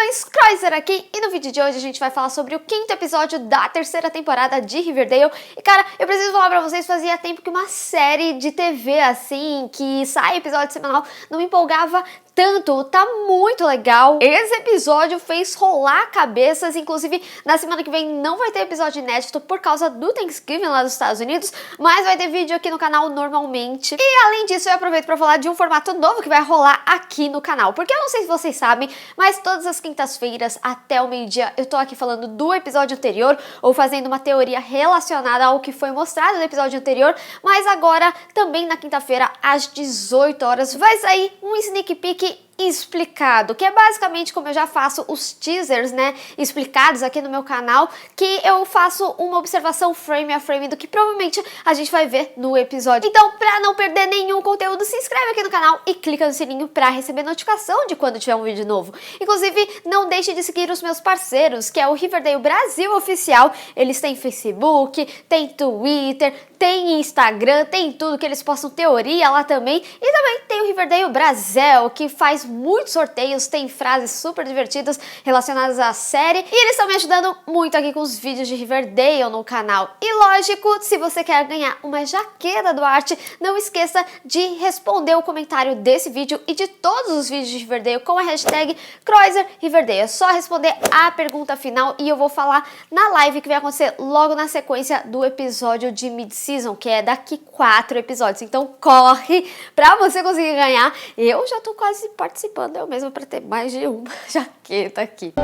Guardiões, Kreuzer aqui, e no vídeo de hoje a gente vai falar sobre o 5º episódio da 3ª temporada de Riverdale. E cara, eu preciso falar pra vocês, fazia tempo que uma série de TV assim, que sai episódio semanal, não me empolgava tanto. Tá muito legal. Esse episódio fez rolar cabeças, inclusive na semana que vem não vai ter episódio inédito por causa do Thanksgiving lá dos Estados Unidos, mas vai ter vídeo aqui no canal normalmente. E além disso eu aproveito pra falar de um formato novo que vai rolar aqui no canal, porque eu não sei se vocês sabem, mas todas as quintas-feiras até o meio-dia eu tô aqui falando do episódio anterior ou fazendo uma teoria relacionada ao que foi mostrado no episódio anterior, mas agora também na quinta-feira às 18 horas vai sair um sneak peek explicado, que é basicamente como eu já faço os teasers, né, explicados aqui no meu canal, que eu faço uma observação frame a frame do que provavelmente a gente vai ver no episódio. Então, pra não perder nenhum conteúdo, se inscreve aqui no canal e clica no sininho pra receber notificação de quando tiver um vídeo novo. Inclusive, não deixe de seguir os meus parceiros, que é o Riverdale Brasil Oficial. Eles têm Facebook, tem Twitter, tem Instagram, tem tudo, que eles postam teoria lá também. E também tem o Riverdale Brasil, que faz muitos sorteios, tem frases super divertidas relacionadas à série. E eles estão me ajudando muito aqui com os vídeos de Riverdale no canal. E lógico, se você quer ganhar uma jaqueta do Arte, não esqueça de responder o comentário desse vídeo e de todos os vídeos de Riverdale com a hashtag KreuserRiverdale. É só responder a pergunta final e eu vou falar na live que vai acontecer logo na sequência do episódio de mid-season, que é daqui 4 episódios. Então corre pra você conseguir ganhar. Eu já tô quase participando eu mesma para ter mais de uma jaqueta aqui.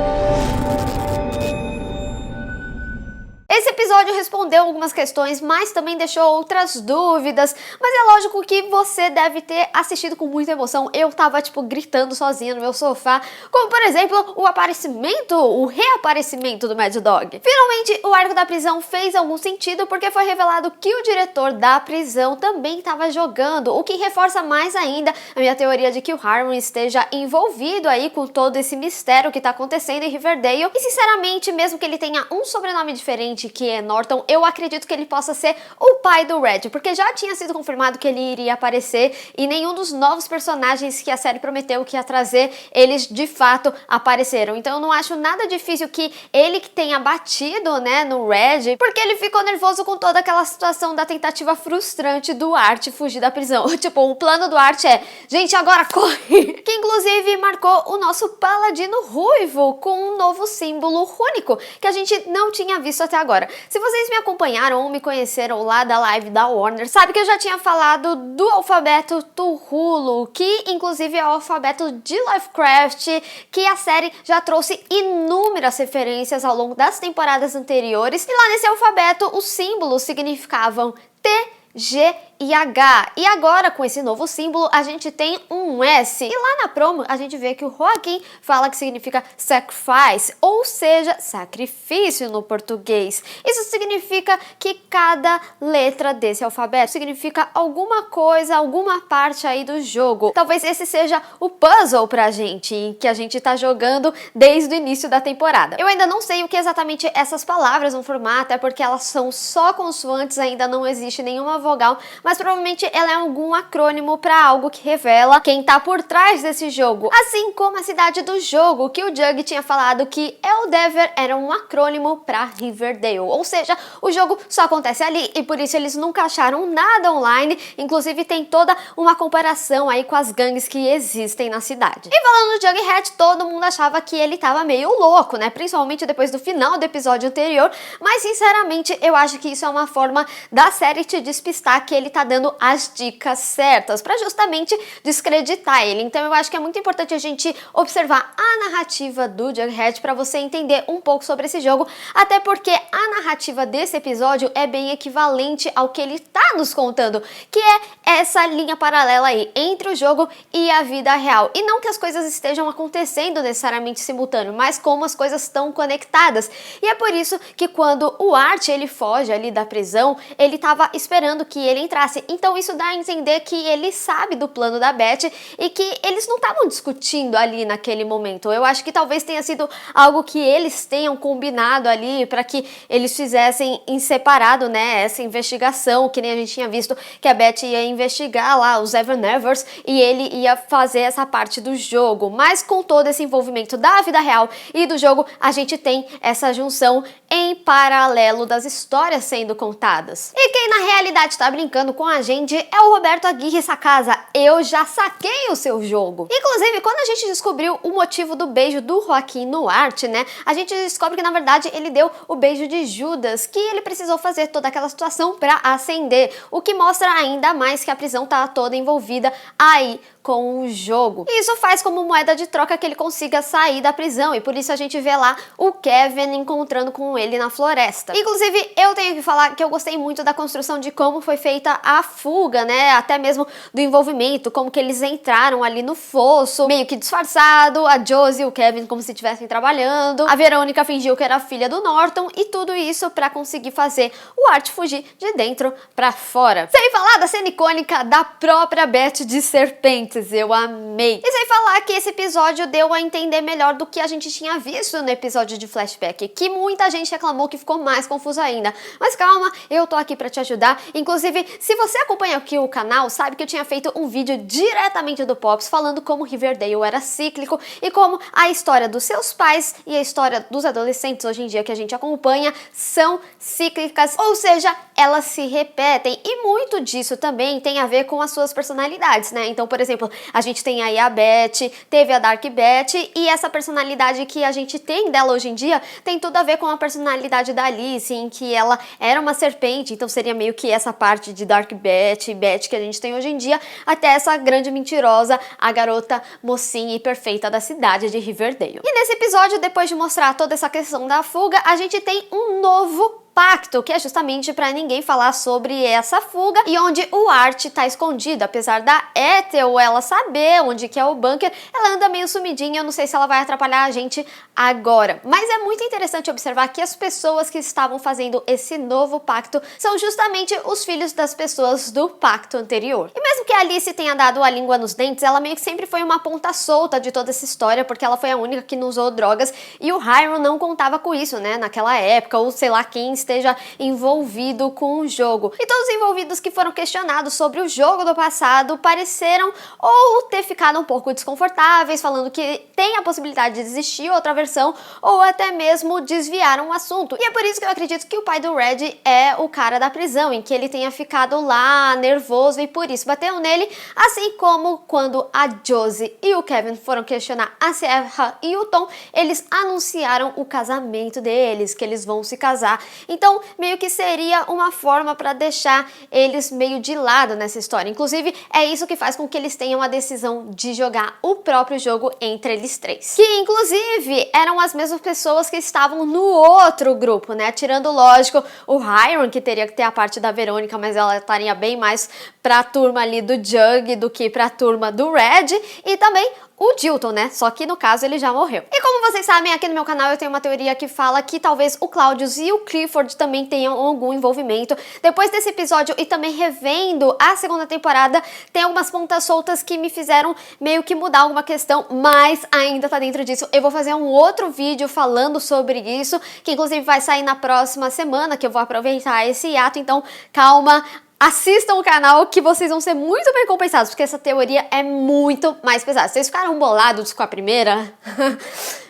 Esse episódio respondeu algumas questões, mas também deixou outras dúvidas, mas é lógico que você deve ter assistido com muita emoção. Eu tava, tipo, gritando sozinha no meu sofá, como, por exemplo, o reaparecimento do Mad Dog. Finalmente, o arco da prisão fez algum sentido, porque foi revelado que o diretor da prisão também estava jogando, o que reforça mais ainda a minha teoria de que o Harmon esteja envolvido aí com todo esse mistério que tá acontecendo em Riverdale. E, sinceramente, mesmo que ele tenha um sobrenome diferente, que é Norton, eu acredito que ele possa ser o pai do Red, porque já tinha sido confirmado que ele iria aparecer e nenhum dos novos personagens que a série prometeu que ia trazer, eles de fato apareceram. Então eu não acho nada difícil que ele que tenha batido, né, no Red, porque ele ficou nervoso com toda aquela situação da tentativa frustrante do Art fugir da prisão. Tipo, o plano do Art é, gente, agora corre! Que inclusive marcou o nosso paladino ruivo com um novo símbolo rúnico, que a gente não tinha visto até agora. Se vocês me acompanharam ou me conheceram lá da live da Warner, sabe que eu já tinha falado do alfabeto Cthulhu, que inclusive é o alfabeto de Lovecraft, que a série já trouxe inúmeras referências ao longo das temporadas anteriores. E lá nesse alfabeto, os símbolos significavam T, G e H. E agora, com esse novo símbolo, a gente tem um S. E lá na promo, a gente vê que o Joaquim fala que significa sacrifice, ou seja, sacrifício no português. Isso significa que cada letra desse alfabeto significa alguma coisa, alguma parte aí do jogo. Talvez esse seja o puzzle pra gente, que a gente tá jogando desde o início da temporada. Eu ainda não sei o que exatamente essas palavras vão formar, até porque elas são só consoantes, ainda não existe nenhuma vogal, mas provavelmente ela é algum acrônimo para algo que revela quem tá por trás desse jogo. Assim como a cidade do jogo, que o Jug tinha falado que Eldever era um acrônimo para Riverdale. Ou seja, o jogo só acontece ali e por isso eles nunca acharam nada online. Inclusive tem toda uma comparação aí com as gangues que existem na cidade. E falando do Jughead, todo mundo achava que ele tava meio louco, né? Principalmente depois do final do episódio anterior. Mas sinceramente, eu acho que isso é uma forma da série te despistar que ele tá dando as dicas certas para justamente descreditar ele. Então eu acho que é muito importante a gente observar a narrativa do Jughead para você entender um pouco sobre esse jogo, até porque a narrativa desse episódio é bem equivalente ao que ele tá nos contando, que é essa linha paralela aí entre o jogo e a vida real. E não que as coisas estejam acontecendo necessariamente simultâneo, mas como as coisas estão conectadas. E é por isso que quando o Art ele foge ali da prisão, ele tava esperando que ele entrasse face, então isso dá a entender que ele sabe do plano da Beth e que eles não estavam discutindo ali naquele momento. Eu acho que talvez tenha sido algo que eles tenham combinado ali para que eles fizessem em separado, né, essa investigação, que nem a gente tinha visto que a Beth ia investigar lá os Ever Nevers e ele ia fazer essa parte do jogo. Mas com todo esse envolvimento da vida real e do jogo, a gente tem essa junção em paralelo das histórias sendo contadas. E quem na realidade tá brincando com a gente é o Roberto Aguirre Sacasa. Eu já saquei o seu jogo. Inclusive, quando a gente descobriu o motivo do beijo do Joaquim no Art, né, a gente descobre que na verdade ele deu o beijo de Judas, que ele precisou fazer toda aquela situação pra acender, o que mostra ainda mais que a prisão tá toda envolvida aí com o jogo. E isso faz como moeda de troca que ele consiga sair da prisão, e por isso a gente vê lá o Kevin encontrando com ele na floresta. Inclusive, eu tenho que falar que eu gostei muito da construção de como foi feita a fuga, né, até mesmo do envolvimento, como que eles entraram ali no fosso, meio que disfarçado, a Josie e o Kevin como se estivessem trabalhando, a Verônica fingiu que era filha do Norton, e tudo isso pra conseguir fazer o Art fugir de dentro pra fora. Sem falar da cena icônica da própria Beth de serpente. Eu amei. E sem falar que esse episódio deu a entender melhor do que a gente tinha visto no episódio de flashback, que muita gente reclamou que ficou mais confuso ainda. Mas calma, eu tô aqui pra te ajudar. Inclusive, se você acompanha aqui o canal, sabe que eu tinha feito um vídeo diretamente do Pops falando como Riverdale era cíclico e como a história dos seus pais e a história dos adolescentes hoje em dia que a gente acompanha são cíclicas, ou seja, elas se repetem, e muito disso também tem a ver com as suas personalidades, né? Então, por exemplo, a gente tem aí a Beth, teve a Dark Beth, e essa personalidade que a gente tem dela hoje em dia tem tudo a ver com a personalidade da Alice, em que ela era uma serpente, então seria meio que essa parte de Dark Beth e Beth que a gente tem hoje em dia, até essa grande mentirosa, a garota mocinha e perfeita da cidade de Riverdale. E nesse episódio, depois de mostrar toda essa questão da fuga, a gente tem um novo pacto, que é justamente para ninguém falar sobre essa fuga, e onde o Art tá escondido, apesar da Ethel ela saber onde que é o bunker, ela anda meio sumidinha, eu não sei se ela vai atrapalhar a gente agora. Mas é muito interessante observar que as pessoas que estavam fazendo esse novo pacto são justamente os filhos das pessoas do pacto anterior. E mesmo que a Alice tenha dado a língua nos dentes, ela meio que sempre foi uma ponta solta de toda essa história, porque ela foi a única que não usou drogas, e o Hiram não contava com isso, né, naquela época, ou sei lá quem esteja envolvido com o jogo. E todos os envolvidos que foram questionados sobre o jogo do passado pareceram ou ter ficado um pouco desconfortáveis, falando que tem a possibilidade de existir outra versão, ou até mesmo desviaram o assunto. E é por isso que eu acredito que o pai do Red é o cara da prisão, em que ele tenha ficado lá nervoso e por isso bateu nele, assim como quando a Josie e o Kevin foram questionar a Sierra e o Tom, eles anunciaram o casamento deles, que eles vão se casar. Então, meio que seria uma forma para deixar eles meio de lado nessa história. Inclusive, é isso que faz com que eles tenham a decisão de jogar o próprio jogo entre eles três. Que, inclusive, eram as mesmas pessoas que estavam no outro grupo, né? Tirando, lógico, o Hiram, que teria que ter a parte da Verônica, mas ela estaria bem mais pra turma ali do Jug do que pra turma do Red, e também o Dilton, né? Só que no caso ele já morreu. E como vocês sabem, aqui no meu canal eu tenho uma teoria que fala que talvez o Claudius e o Clifford também tenham algum envolvimento. Depois desse episódio e também revendo a segunda temporada, tem algumas pontas soltas que me fizeram meio que mudar alguma questão, mas ainda tá dentro disso. Eu vou fazer um outro vídeo falando sobre isso, que inclusive vai sair na próxima semana, que eu vou aproveitar esse hiato, então calma. Assistam o canal que vocês vão ser muito bem compensados, porque essa teoria é muito mais pesada. Vocês ficaram bolados com a primeira?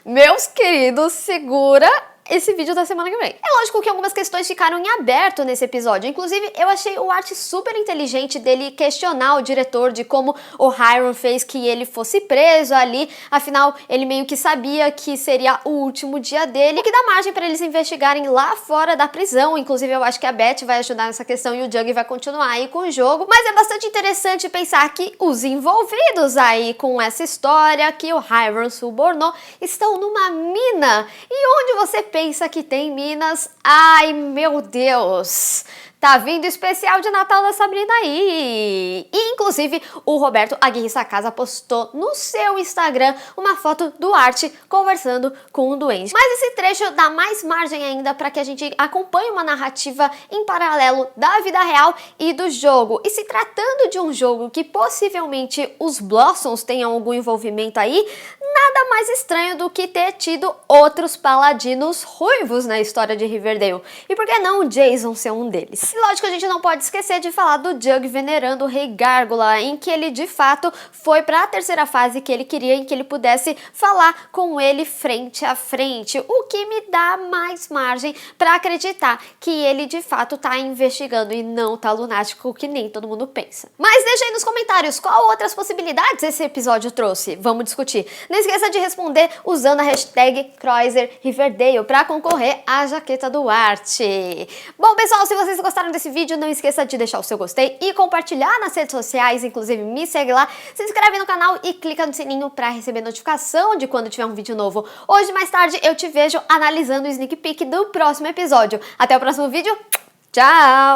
Meus queridos, segura esse vídeo da semana que vem. É lógico que algumas questões ficaram em aberto nesse episódio. Inclusive, eu achei o Art super inteligente dele questionar o diretor de como o Hiram fez que ele fosse preso ali. Afinal, ele meio que sabia que seria o último dia dele, o que dá margem para eles investigarem lá fora da prisão. Inclusive, eu acho que a Beth vai ajudar nessa questão e o Jug vai continuar aí com o jogo. Mas é bastante interessante pensar que os envolvidos aí com essa história que o Hiram subornou estão numa mina. E onde você pensa que tem minas? Ai, meu Deus! Tá vindo especial de Natal da Sabrina aí! E, inclusive, o Roberto Aguirre Sacasa postou no seu Instagram uma foto do Art conversando com um doente. Mas esse trecho dá mais margem ainda para que a gente acompanhe uma narrativa em paralelo da vida real e do jogo. E se tratando de um jogo que possivelmente os Blossoms tenham algum envolvimento aí, nada mais estranho do que ter tido outros paladinos ruivos na história de Riverdale. E por que não o Jason ser um deles? E lógico, a gente não pode esquecer de falar do Jug venerando o Rei Gárgula, em que ele de fato foi para a terceira fase que ele queria, em que ele pudesse falar com ele frente a frente, o que me dá mais margem para acreditar que ele de fato tá investigando e não tá lunático, que nem todo mundo pensa. Mas deixa aí nos comentários qual outras possibilidades esse episódio trouxe. Vamos discutir. Não esqueça de responder usando a hashtag CroiserRiverdale para concorrer à jaqueta do Art. Bom, pessoal, se vocês gostaram desse vídeo, não esqueça de deixar o seu gostei e compartilhar nas redes sociais, inclusive me segue lá, se inscreve no canal e clica no sininho para receber notificação de quando tiver um vídeo novo. Hoje, mais tarde, eu te vejo analisando o sneak peek do próximo episódio. Até o próximo vídeo. Tchau!